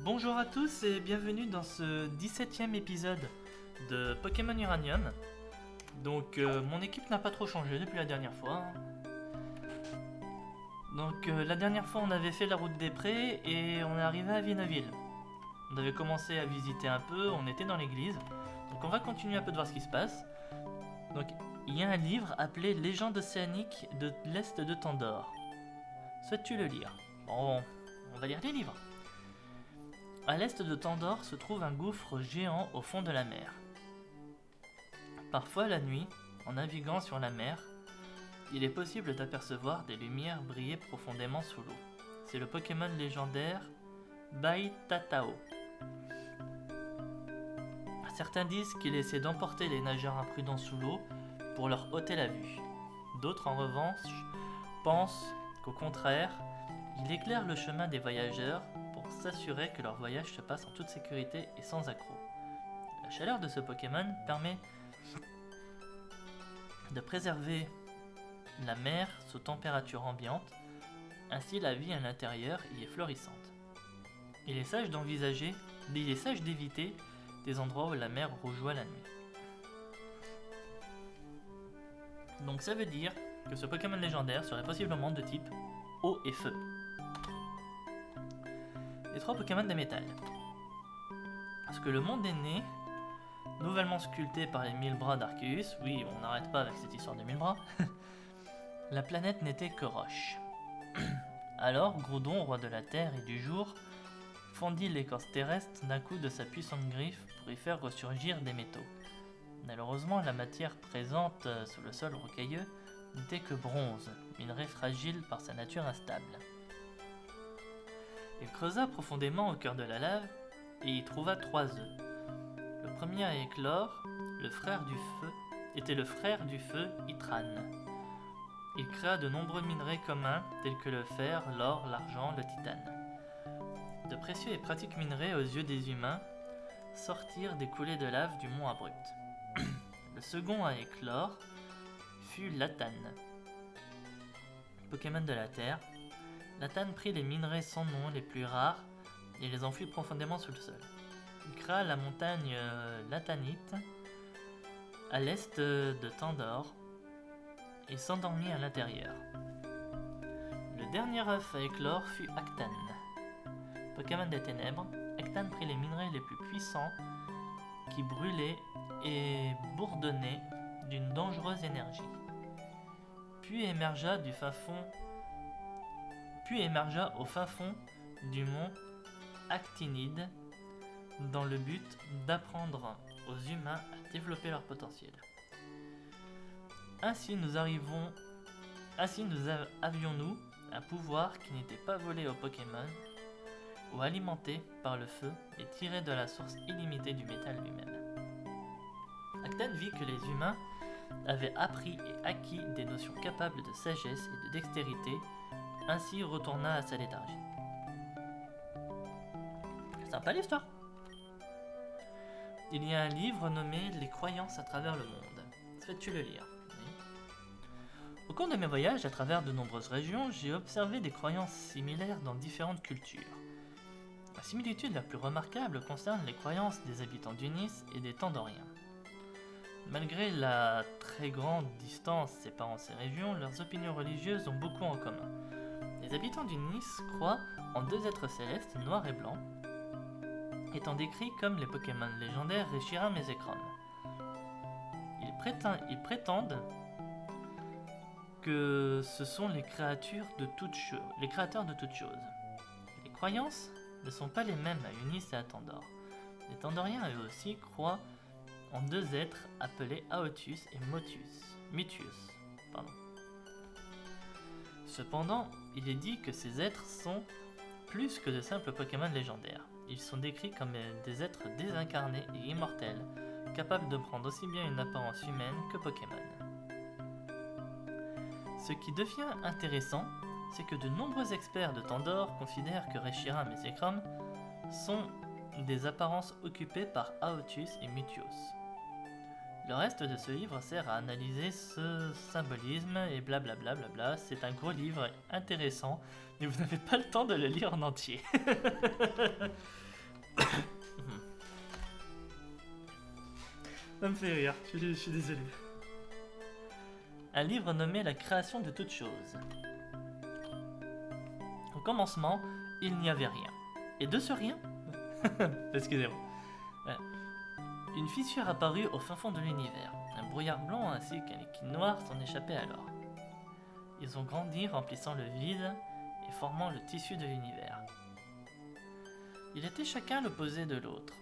Bonjour à tous et bienvenue dans ce 17e épisode de Pokémon Uranium. Donc mon équipe n'a pas trop changé depuis la dernière fois. Donc la dernière fois on avait fait la route des prés et on est arrivé à Vinaville. On avait commencé à visiter un peu, on était dans l'église. Donc on va continuer un peu de voir ce qui se passe. Donc il y a un livre appelé Légende océanique de l'Est de Tandor. Souhaites-tu le lire? Bon, on va lire les livres. À l'est de Tandor se trouve un gouffre géant au fond de la mer. Parfois la nuit, en naviguant sur la mer, il est possible d'apercevoir des lumières briller profondément sous l'eau. C'est le Pokémon légendaire Baitatao. Certains disent qu'il essaie d'emporter les nageurs imprudents sous l'eau pour leur ôter la vue. D'autres en revanche pensent qu'au contraire, il éclaire le chemin des voyageurs pour s'assurer que leur voyage se passe en toute sécurité et sans accroc. La chaleur de ce Pokémon permet de préserver la mer sous température ambiante, ainsi la vie à l'intérieur y est florissante. Il est sage d'éviter des endroits où la mer rougeoie la nuit. Donc ça veut dire que ce Pokémon légendaire serait possiblement de type eau et feu. Les trois Pokémon des métals. Parce que le monde est né, nouvellement sculpté par les 1000 bras d'Arceus, oui, on n'arrête pas avec cette histoire de 1000 bras, la planète n'était que roche. Alors, Groudon, roi de la terre et du jour, fendit l'écorce terrestre d'un coup de sa puissante griffe pour y faire ressurgir des métaux. Malheureusement, la matière présente sous le sol rocailleux n'était que bronze, minerai fragile par sa nature instable. Il creusa profondément au cœur de la lave et y trouva 3 œufs. Le premier à éclore, était le frère du feu, Itran. Il créa de nombreux minerais communs tels que le fer, l'or, l'argent, le titane. De précieux et pratiques minerais aux yeux des humains sortirent des coulées de lave du mont abrupt. Le second à éclore fut Latan. Pokémon de la Terre, Latan prit les minerais sans nom les plus rares et les enfouit profondément sous le sol. Il créa la montagne Latanite à l'est de Tandor et s'endormit à l'intérieur. Le dernier œuf à éclore fut Actan. Pokémon des ténèbres, Actan prit les minerais les plus puissants qui brûlaient et bourdonnaient d'une dangereuse énergie. Puis émergea au fin fond du mont Actinide dans le but d'apprendre aux humains à développer leur potentiel. Ainsi avions-nous un pouvoir qui n'était pas volé aux Pokémon ou alimenté par le feu et tiré de la source illimitée du métal lui-même. Actan vit que les humains avaient appris et acquis des notions capables de sagesse et de dextérité, ainsi retourna à sa léthargie. C'est sympa l'histoire. Il y a un livre nommé Les croyances à travers le monde. Souhaites-tu le lire? Oui. Au cours de mes voyages à travers de nombreuses régions, j'ai observé des croyances similaires dans différentes cultures. La similitude la plus remarquable concerne les croyances des habitants d'Unis et des Tandoriens. Malgré la très grande distance séparant ces régions, leurs opinions religieuses ont beaucoup en commun. Les habitants d'Unis croient en 2 êtres célestes, noirs et blancs, étant décrits comme les Pokémon légendaires Reshiram et Zekrom. Ils prétendent que ce sont les créateurs de toutes choses. Les croyances ne sont pas les mêmes à Unis et à Tandor. Les Tandoriens eux aussi croient en 2 êtres appelés Aotus et Mutius. Cependant, il est dit que ces êtres sont plus que de simples Pokémon légendaires. Ils sont décrits comme des êtres désincarnés et immortels, capables de prendre aussi bien une apparence humaine que Pokémon. Ce qui devient intéressant, c'est que de nombreux experts de Tandor considèrent que Reshiram et Zekrom sont des apparences occupées par Aotus et Mutius. Le reste de ce livre sert à analyser ce symbolisme et blablabla. C'est un gros livre intéressant, mais vous n'avez pas le temps de le lire en entier. Ça me fait rire, je suis désolé. Un livre nommé La création de toutes choses. Au commencement, il n'y avait rien. Et de ce rien, excusez-moi, une fissure apparut au fin fond de l'univers. Un brouillard blanc ainsi qu'un liquide noir s'en échappaient alors. Ils ont grandi, remplissant le vide et formant le tissu de l'univers. Ils étaient chacun l'opposé de l'autre.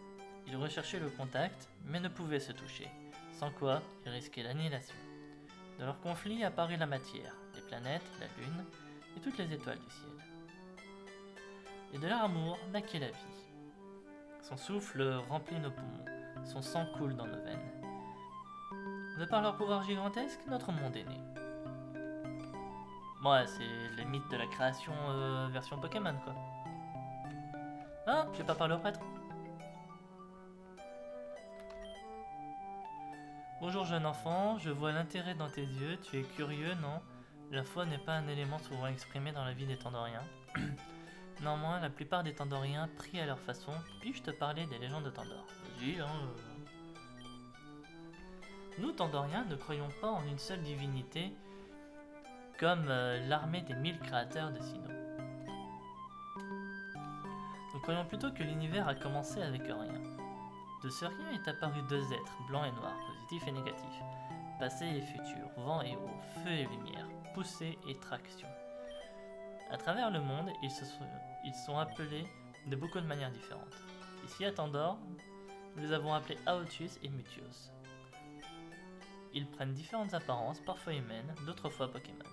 Ils recherchaient le contact, mais ne pouvaient se toucher, sans quoi ils risquaient l'annihilation. De leur conflit apparut la matière, les planètes, la lune et toutes les étoiles du ciel. Et de leur amour naquit la vie. Son souffle remplit nos poumons, son sang coule dans nos veines. De par leur pouvoir gigantesque, notre monde est né. Ouais, c'est le mythe de la création version Pokémon, quoi. Ah, j'ai pas parlé au prêtre. Bonjour jeune enfant, je vois l'intérêt dans tes yeux, tu es curieux, non? La foi n'est pas un élément souvent exprimé dans la vie des Tandoriens. Néanmoins, la plupart des Tandoriens prient à leur façon. Puis-je te parler des légendes de Tandor? Vas-y, hein. Nous, Tandoriens, ne croyons pas en une seule divinité comme l'armée des 1000 créateurs de Sinnoh. Nous croyons plutôt que l'univers a commencé avec rien. De ce rien est apparu deux êtres, blanc et noir, positifs et négatifs, passé et futur, vent et eau, feu et lumière, poussée et traction. À travers le monde, ils sont appelés de beaucoup de manières différentes. Ici à Tandor, nous les avons appelés Aotus et Mutios. Ils prennent différentes apparences, parfois humaines, d'autres fois Pokémon.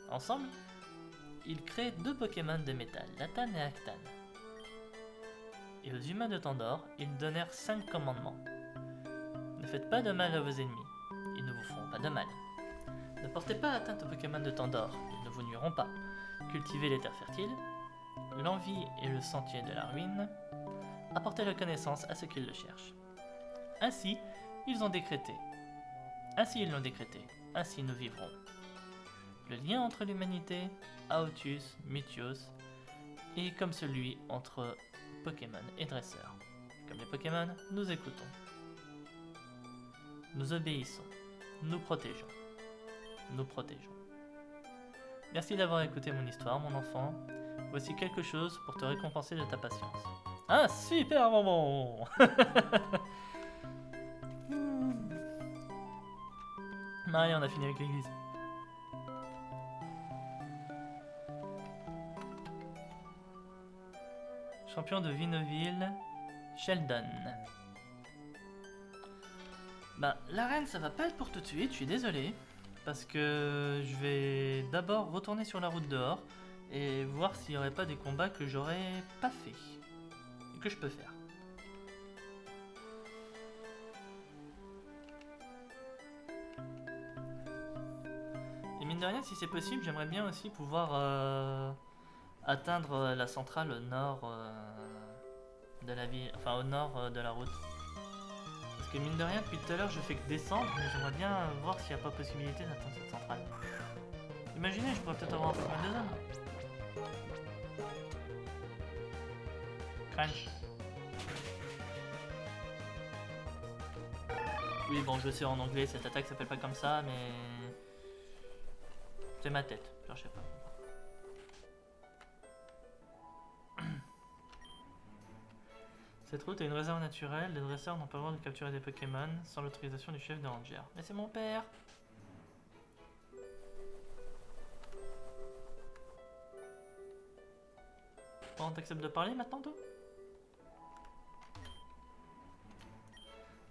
Ensemble, ils créent deux Pokémon de métal, Latan et Actan. Et aux humains de Tandor, ils donnèrent 5 commandements. Ne faites pas de mal à vos ennemis, ils ne vous feront pas de mal. Ne portez pas atteinte aux Pokémon de Tandor, ils ne vous nuiront pas. Cultivez les terres fertiles, l'envie est le sentier de la ruine, apportez la connaissance à ceux qui le cherchent. Ainsi, ils l'ont décrété, ainsi nous vivrons. Le lien entre l'humanité, Aotus, Mutios, est comme celui entre Pokémon et dresseurs. Comme les Pokémon, nous écoutons. Nous obéissons. Nous protégeons. Nous protégeons. Merci d'avoir écouté mon histoire, mon enfant. Voici quelque chose pour te récompenser de ta patience. Un super moment. Allez, on a fini avec l'église. Champion de Vinoville, Sheldon. Bah, l'arène, ça va pas être pour tout de suite, je suis désolé. Parce que je vais d'abord retourner sur la route dehors et voir s'il n'y aurait pas des combats que j'aurais pas fait. Et que je peux faire. Et mine de rien, si c'est possible, j'aimerais bien aussi pouvoir atteindre la centrale au nord de la ville, enfin au nord de la route. Parce que mine de rien, depuis tout à l'heure, je fais que descendre, mais j'aimerais bien voir s'il n'y a pas possibilité d'atteindre cette centrale. Imaginez, je pourrais peut-être avoir un Pokémon de zone. Crunch. Oui, bon, je sais en anglais, cette attaque s'appelle pas comme ça, mais... c'est ma tête, genre je sais pas. Cette route est une réserve naturelle, les dresseurs n'ont pas le droit de capturer des Pokémon sans l'autorisation du chef de ranger. Mais c'est mon père! Bon, t'acceptes de parler maintenant, toi?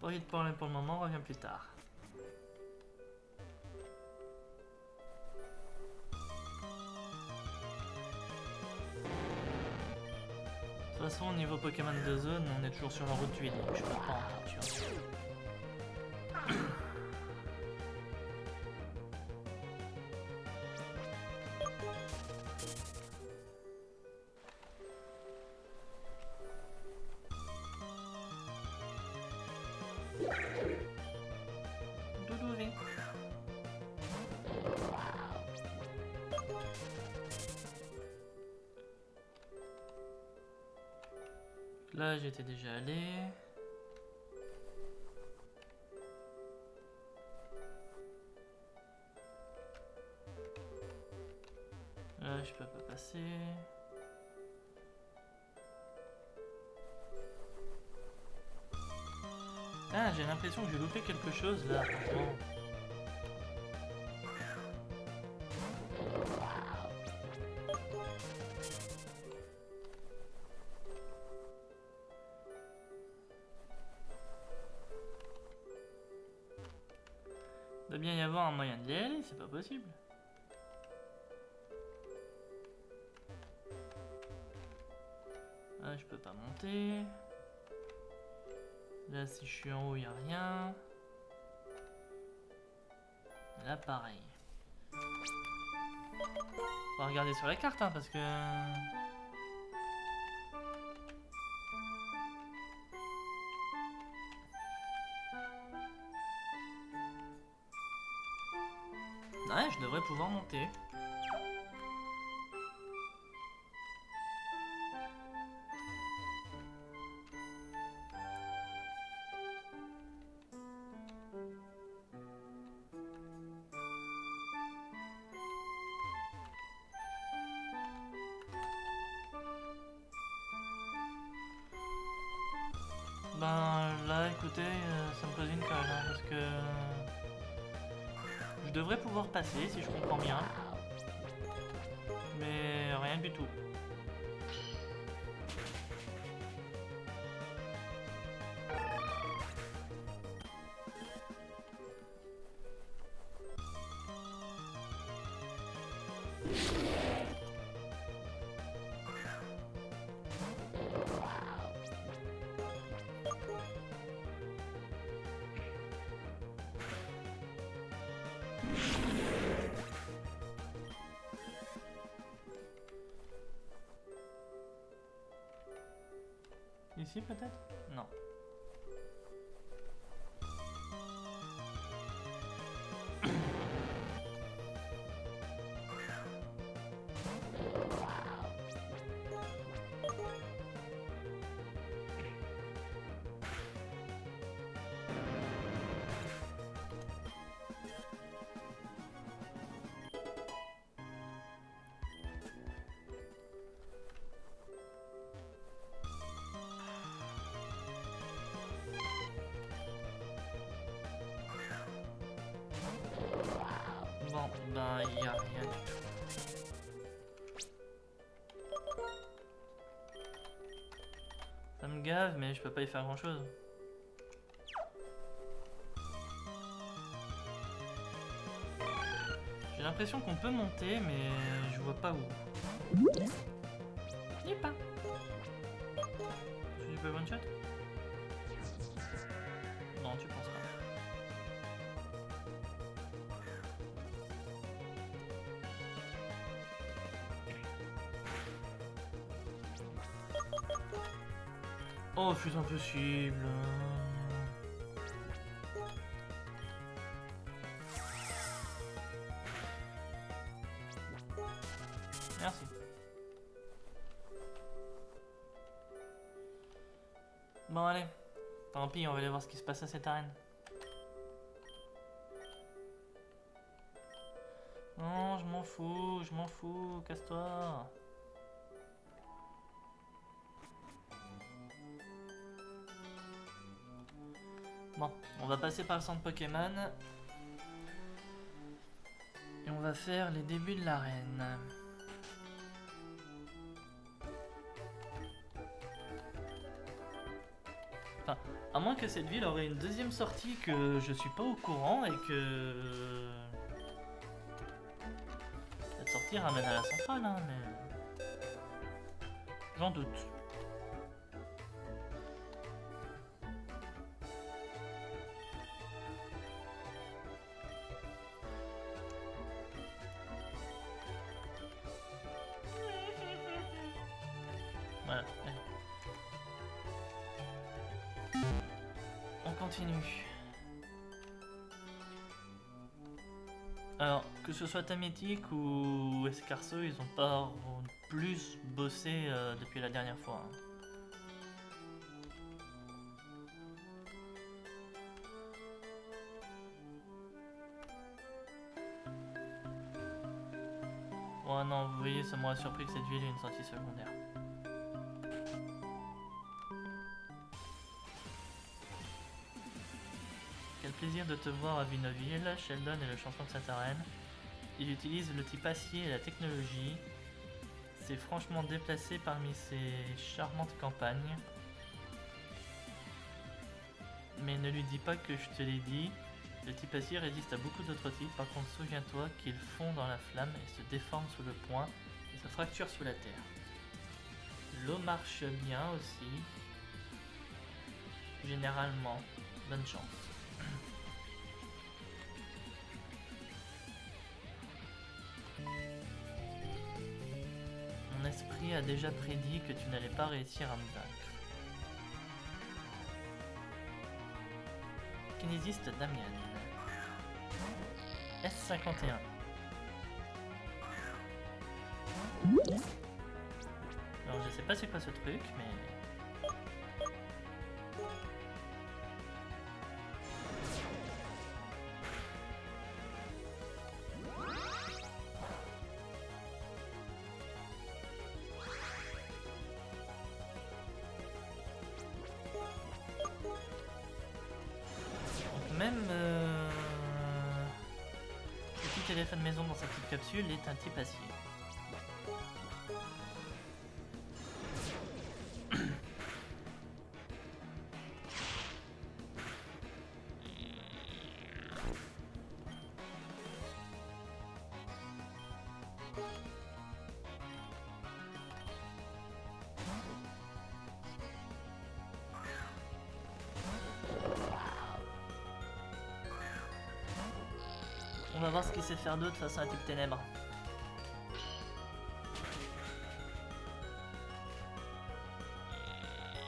Pas envie de parler pour le moment, reviens plus tard. De toute façon, au niveau Pokémon de zone, on est toujours sur la route du donc je peux pas encore, tu vois. Doudou, viens. Là, j'étais déjà allé. passer. Ah, j'ai l'impression que j'ai loupé quelque chose là, franchement. Il doit bien y avoir un moyen d'y aller, c'est pas possible. Ah, je peux pas monter. Là, si je suis en haut, il n'y a rien. Là, pareil. On va regarder sur la carte, hein, parce que... Ouais, je devrais pouvoir monter. Ben là, écoutez, ça me pose une colle, hein, parce que... Je devrais pouvoir passer, si je comprends bien. Mais rien du tout. Ici peut-être? Non. Bon, ben il y a rien du tout. Ça me gave, mais je peux pas y faire grand chose. J'ai l'impression qu'on peut monter, mais je vois pas où. N'y est pas. Tu peux one shot? Non, tu penses pas. Oh, c'est impossible. Merci. Bon, allez. Tant pis, on va aller voir ce qui se passe à cette arène. Non, je m'en fous, casse-toi. Bon, on va passer par le centre Pokémon. Et on va faire les débuts de l'arène. Enfin, à moins que cette ville aurait une deuxième sortie que je suis pas au courant et que... Cette sortie ramène à la centrale, hein, mais... J'en doute. Voilà. On continue. Alors, que ce soit Tamétique ou Escarceau, ils ont pas plus bossé depuis la dernière fois. Hein. Oh non, vous voyez, ça m'aurait surpris que cette ville ait une sortie secondaire. Quel plaisir de te voir à Vinoville. Sheldon est le champion de cette arène. Il utilise le type acier et la technologie. C'est franchement déplacé parmi ses charmantes campagnes. Mais ne lui dis pas que je te l'ai dit. Le type acier résiste à beaucoup d'autres types. Par contre, souviens-toi qu'il fond dans la flamme et se déforme sous le poing et se fracture sous la terre. L'eau marche bien aussi. Généralement. Bonne chance. Mon esprit a déjà prédit que tu n'allais pas réussir à me vaincre. Kinésiste Damien. S51. Alors je sais pas c'est quoi ce truc, mais... Donc même... le petit téléphone maison dans sa petite capsule est un type acier. On va voir ce qu'il sait faire d'autre face à un type ténèbres.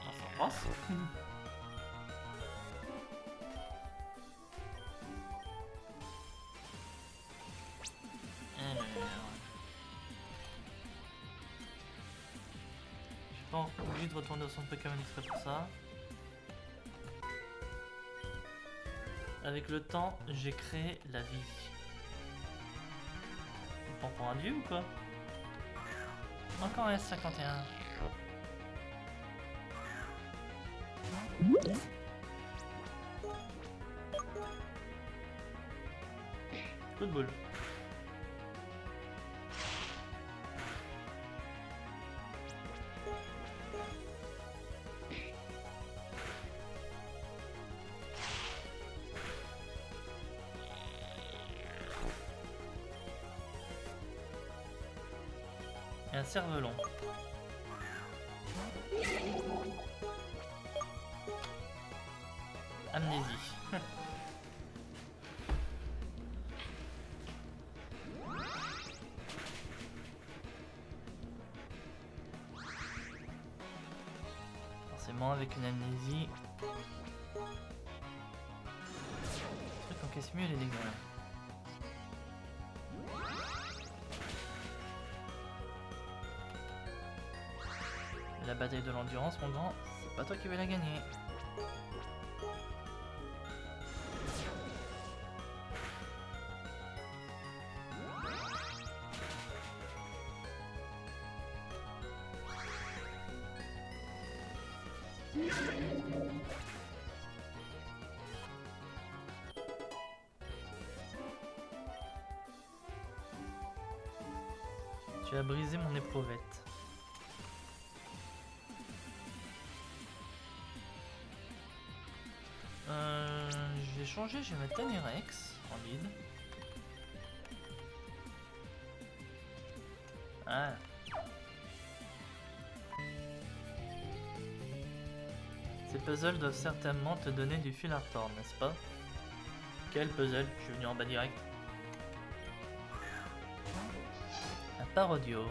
On s'en pense. J'ai pas envie de retourner au centre Pokémon exprès pour ça. Avec le temps, j'ai créé la vie. On prend pour un dieu ou quoi? Encore un S51. Coup de boule. Et un cerf-volant. Amnésie. Forcément avec une amnésie. Le truc encaisse mieux les dégâts. La bataille de l'endurance, mon grand, c'est pas toi qui vas la gagner. Tu as brisé mon éprouvette. Je vais changer, je vais mettre Tanirex en lead. Ah. Ces puzzles doivent certainement te donner du fil à retordre, n'est-ce pas? Quel puzzle? Je suis venu en bas direct. Un parodio.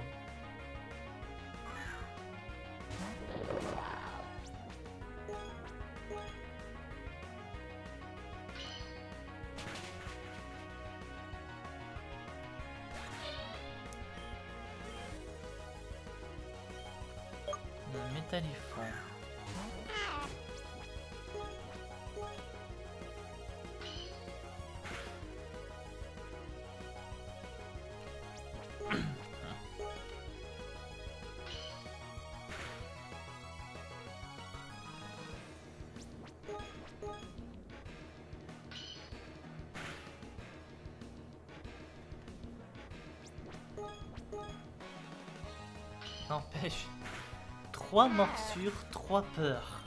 Un métallifon. N'empêche. 3 morsures, 3 peurs.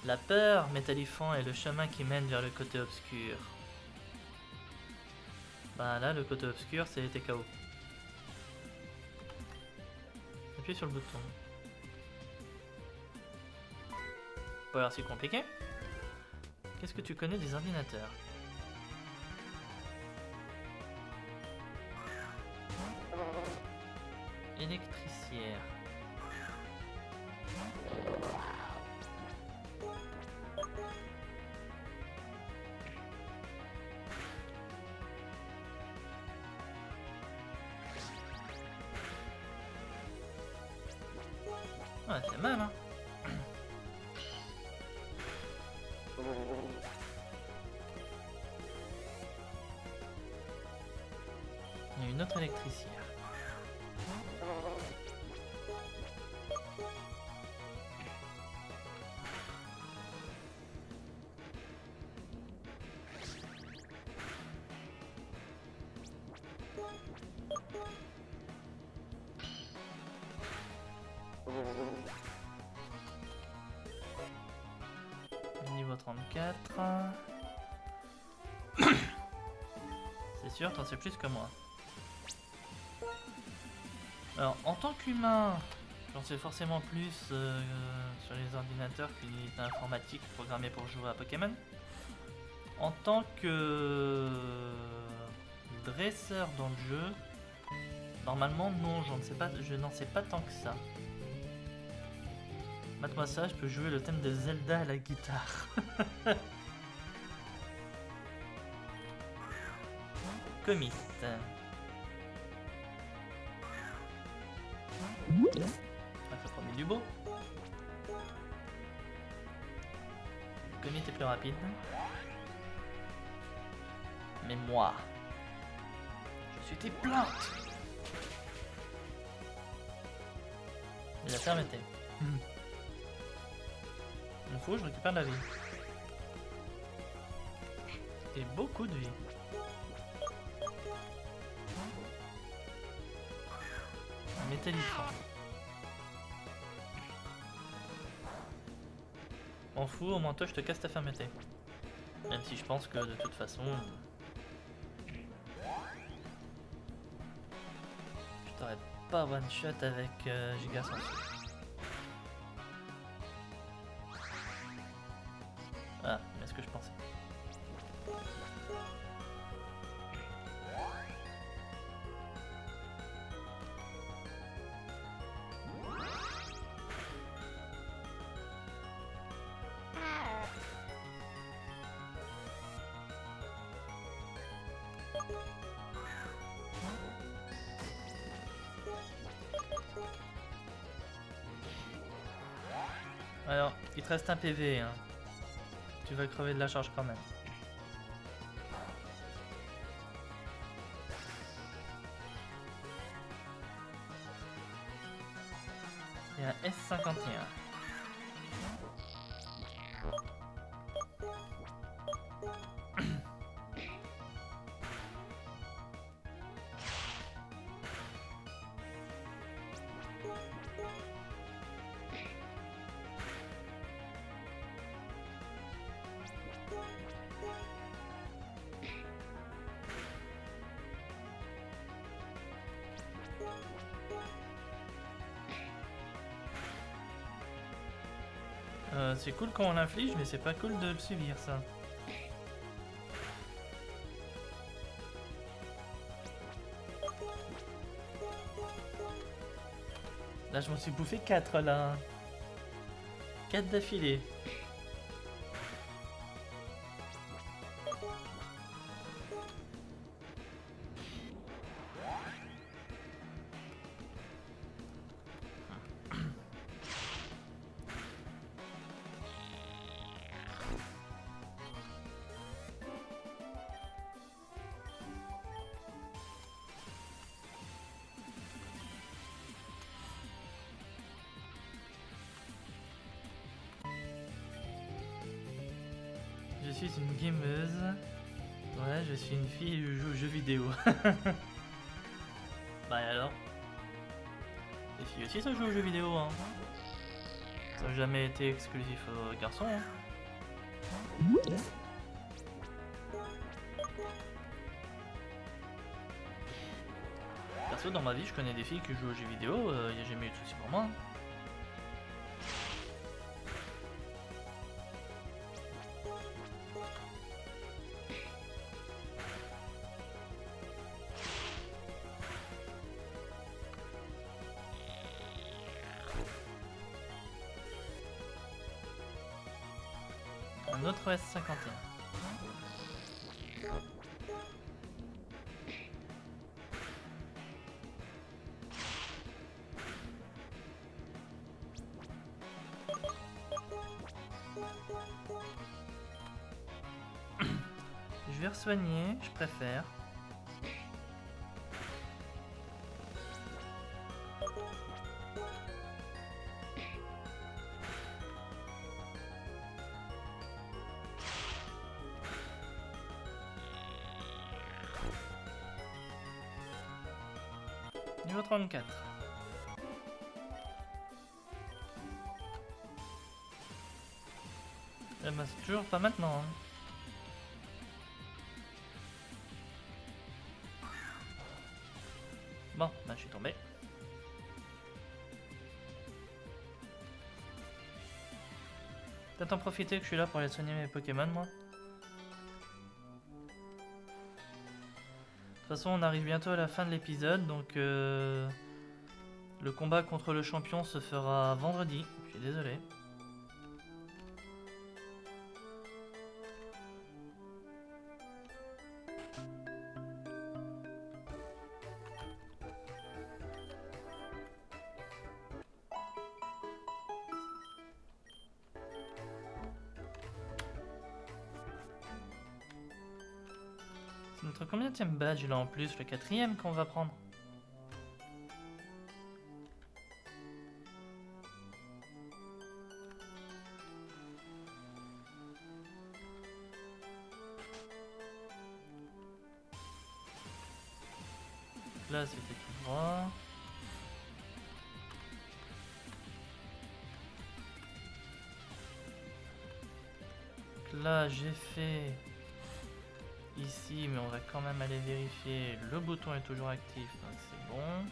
La peur, Métalifant, est le chemin qui mène vers le côté obscur. Bah là, le côté obscur, c'est les TKO. Appuie sur le bouton. Pas l'air si compliqué. Qu'est-ce que tu connais des ordinateurs? Électricière. Ouais, c'est mal, hein. Il y a une autre électricière. Niveau 34. C'est sûr, t'en sais plus que moi. Alors, en tant qu'humain, j'en sais forcément plus sur les ordinateurs qu'une unité informatique programmée pour jouer à Pokémon. En tant que dresseur dans le jeu, normalement non, je n'en sais pas tant que ça. Mate-moi ça, je peux jouer le thème de Zelda à la guitare. Commit. Ah, ça promet du beau. Commit est plus rapide. Mais moi, je suis tes plantes. Il a permetté. Il faut que je récupère de la vie. Et beaucoup de vie. Un métallifant. M'en fous, au moins toi je te casse ta fermeté. Même si je pense que de toute façon... je t'aurais pas one shot avec Gigasens. Ah, mais ce que je pensais. Alors, il te reste un PV, hein. Tu vas crever de la charge quand même. Il y a un S51. C'est cool quand on l'inflige, mais c'est pas cool de le subir, ça. Là, je m'en suis bouffé 4, là. 4 d'affilée. Je suis une gameuse. Dans Ouais, je suis une fille et je joue aux jeux vidéo. Bah et alors? Les filles aussi ça joue aux jeux vidéo, hein. Ça n'a jamais été exclusif aux garçons, hein. Perso, dans ma vie, je connais des filles qui jouent aux jeux vidéo, il n'y a jamais eu de soucis pour moi, hein. Un autre OS51. Je vais re-soigner, je préfère. Niveau 34. Eh ben c'est toujours pas maintenant, hein. Bon, bah je suis tombé. Peut-être en profiter que je suis là pour aller soigner mes Pokémon, moi. De toute façon, on arrive bientôt à la fin de l'épisode, donc le combat contre le champion se fera vendredi. Je suis désolé. C'est notre combienième badge là en plus? Le 4ème qu'on va prendre. Là c'était tout droit. Donc là j'ai fait ici, mais on va quand même aller vérifier. Le bouton est toujours actif, donc c'est bon.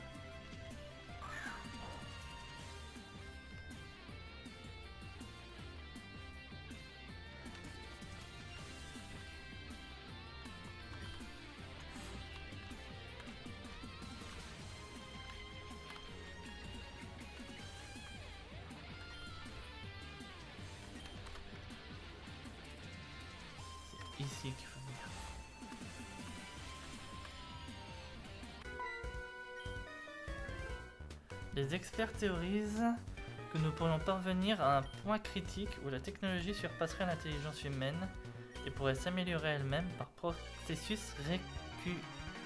C'est ici qu'il faut venir. Les experts théorisent que nous pourrions parvenir à un point critique où la technologie surpasserait l'intelligence humaine et pourrait s'améliorer elle-même par processus récu...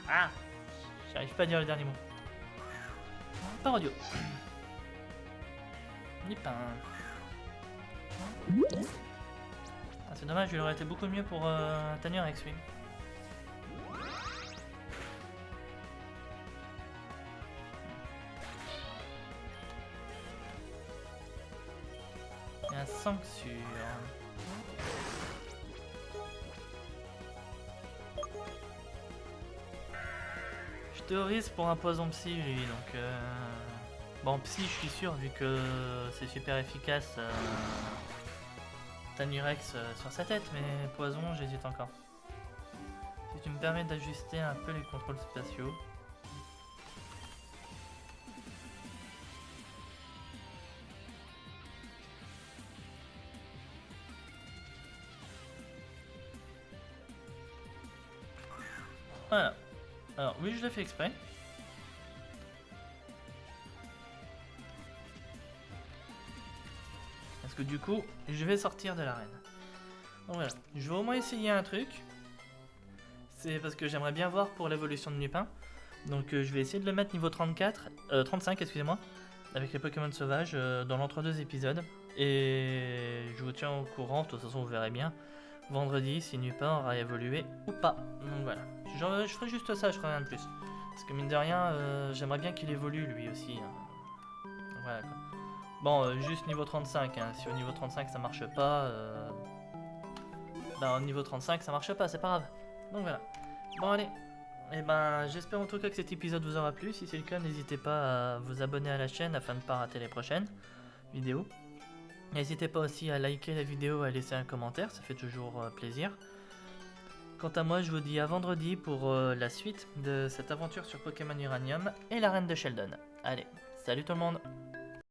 Ah, j'arrive pas à dire le dernier mot. Par audio. Ni pain. Ah, c'est dommage, il aurait été beaucoup mieux pour Tanurex, lui. Il y a un Sanxure. Je théorise pour un poison psy, lui, donc... Bon, psy, je suis sûr, vu que c'est super efficace. Tanurex sur sa tête, mais poison, j'hésite encore. Si tu me permets d'ajuster un peu les contrôles spatiaux. Voilà. Alors, oui, je l'ai fait exprès. Parce que du coup, je vais sortir de l'arène. Donc voilà, je vais au moins essayer un truc. C'est parce que j'aimerais bien voir pour l'évolution de Lupin. Donc je vais essayer de le mettre niveau 35, excusez-moi. Avec les Pokémon sauvages dans l'entre-deux épisodes. Et je vous tiens au courant, de toute façon vous verrez bien. vendredi si Nupin aura évolué ou pas. Donc voilà, je ferai juste ça, je ferai rien de plus. Parce que mine de rien, j'aimerais bien qu'il évolue lui aussi. Hein. Voilà quoi. Bon, juste niveau 35, hein. Si au niveau 35 ça marche pas, bah au niveau 35 ça marche pas, c'est pas grave. Donc voilà. Bon allez, et ben j'espère en tout cas que cet épisode vous aura plu. Si c'est le cas, n'hésitez pas à vous abonner à la chaîne afin de ne pas rater les prochaines vidéos. N'hésitez pas aussi à liker la vidéo et à laisser un commentaire, ça fait toujours plaisir. Quant à moi, je vous dis à vendredi pour la suite de cette aventure sur Pokémon Uranium et la reine de Sheldon. Allez, salut tout le monde!